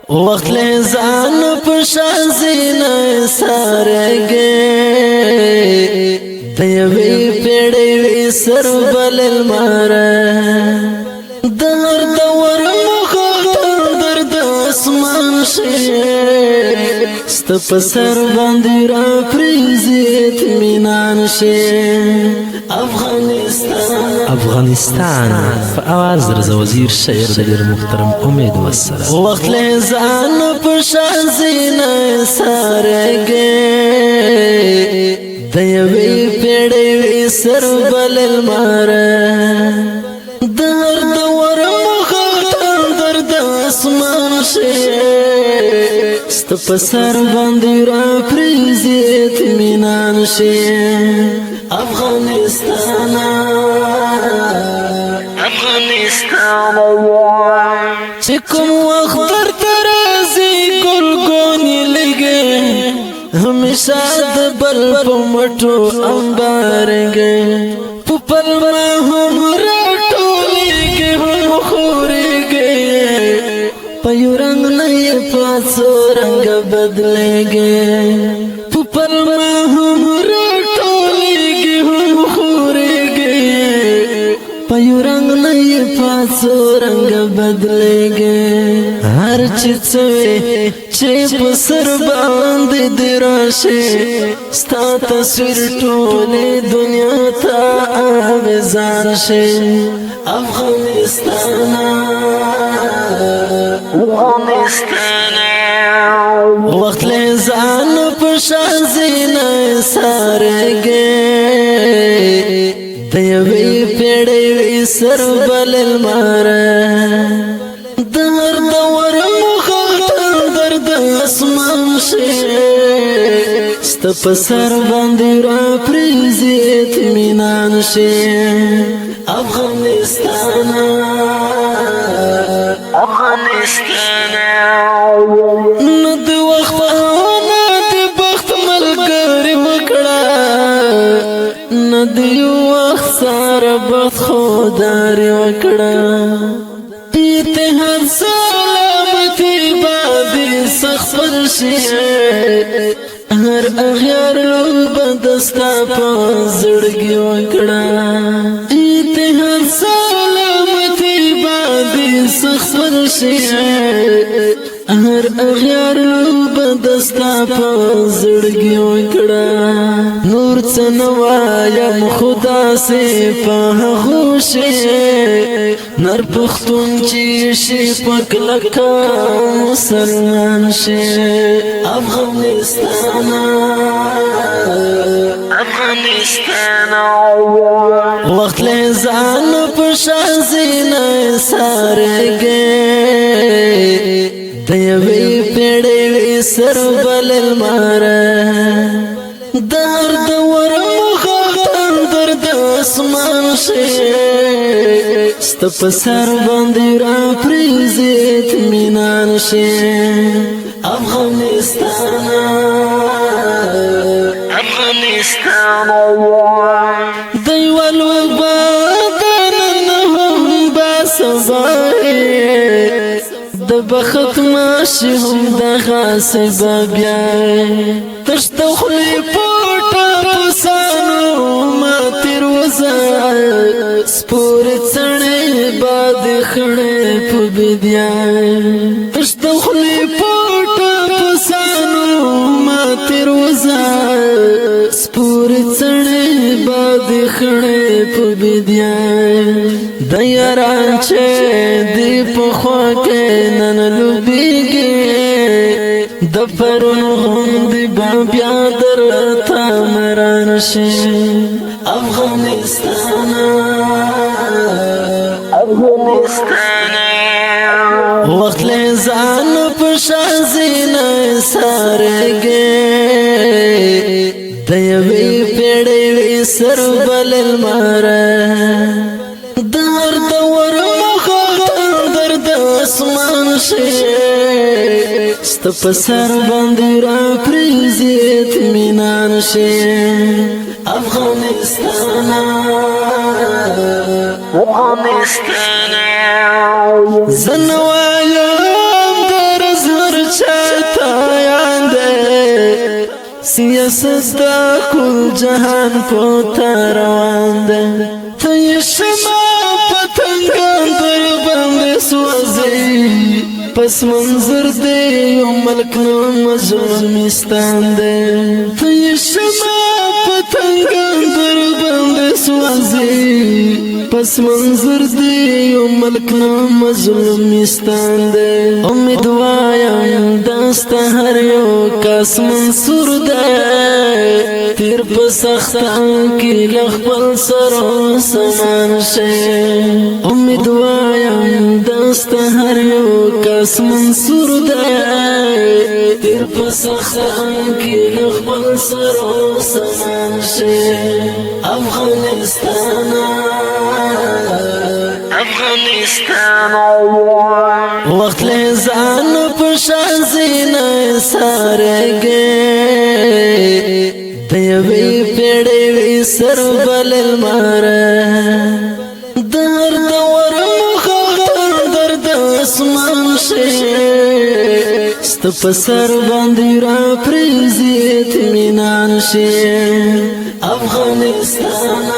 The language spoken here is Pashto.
وقت لیزان پشازین سارگی دیوی پیڑی سر بل المارا در دور مخاطر درد اسمان شی ستپ سر باندی را پریزیت مینان شی افغانستان فآواز رضا وزیر شعر دلیر محترم امید والسلام وقت لیزان پشازین سارگی دیوی پیڑی سر بل المارا در دور مخاطر درد اسمان شی ستپ سر باندی را پریزیت مینان شی افغانستان چکم وقت در ترازی گلگونی لگے ہمیشہ دبل پمٹو امبارگے پپل میں ہم راٹولی گے ہم خوری گے پیو رنگ نہیں پاسو رنگ بدلے گے پپل میں ہم راٹولی گے ہم خوری گے پیو رنگ نہیں پاسو رنگ بدلے گے ہر چیزوے چیپ سر باند دراشے ستا تصویر ٹولی دنیا تا آویزان شے افغانستان وقت لیزان پشازین سارگی دیوی پیڑی سر بل المارا در دور مخاطر درد اسمان شی ستپ سر باندی را پریزیت مینان شی افغانستان ند وقت ند بخت ملګری وکړه ند یو وخت سره بخت خوداري وکړه اتحاد سلامتی بادی سخفر شی هر اغیار لوب دستا پازڑگی وکڑا اتحاد سلامتی بادی سخفر شی هر اغیار لوب دستا پازڑگی وکڑا نور چنوایم خدا سے پاہ خوشی نر پختون چی شی پک لکا مسلمان شی افغانستان وقت لیزان پشازین سارگی دیوی پیڑی سر بل المارا در دور مخاطر درد اسمان شی ستپ سر باندی را پریزیت مینان شی افغانستان دیوال و بادن هم باسبائی دبخت ماشی هم دخاسی بابیائی تشت خلی پوٹا پسانو ما تیر وزائی سپوری چڑی باد خڑی پو بیدیائی تشت خلی پوٹا پسانو ما تیر وزائی سپوری چڑی باد خڑی پو بیدیائی دیاران چه دی پخوا که نن لبیگی دپرون هم دی بابیا در تامران شی افغانستان وقت لیزان پشازین سارگی دیوی پیڑی سر بل المارا در دور مخاطر درد اسمان شی ستپ سر باندی را پریزیت مینان شی افغانستان زنوایم در ازهر چاہتا یانده سیاست دا کل جهان پوتا روان ده تیشما پتنگان در بند سوازی پس منظر دے یو ملک نو مظلومستان دے تیشما پتنگان در بند سوازی پس منظر دے یو ملک نو مظلومستان دے امیدوایم داستا هر یو کاس منصور دے تیر پسختان کی لخبل سرو سمان شے امیدوایم داستا هر یو کاس منصور دے تیر پسختان کی لخبل سرو سمان شے افغانستان وقت لزان پشازین سارگے دیوی پیڑی وی سر بلل مارا در دور مخاطر در دسمان شے ستپ سر باندی را پریزیت مینان شے افغانستان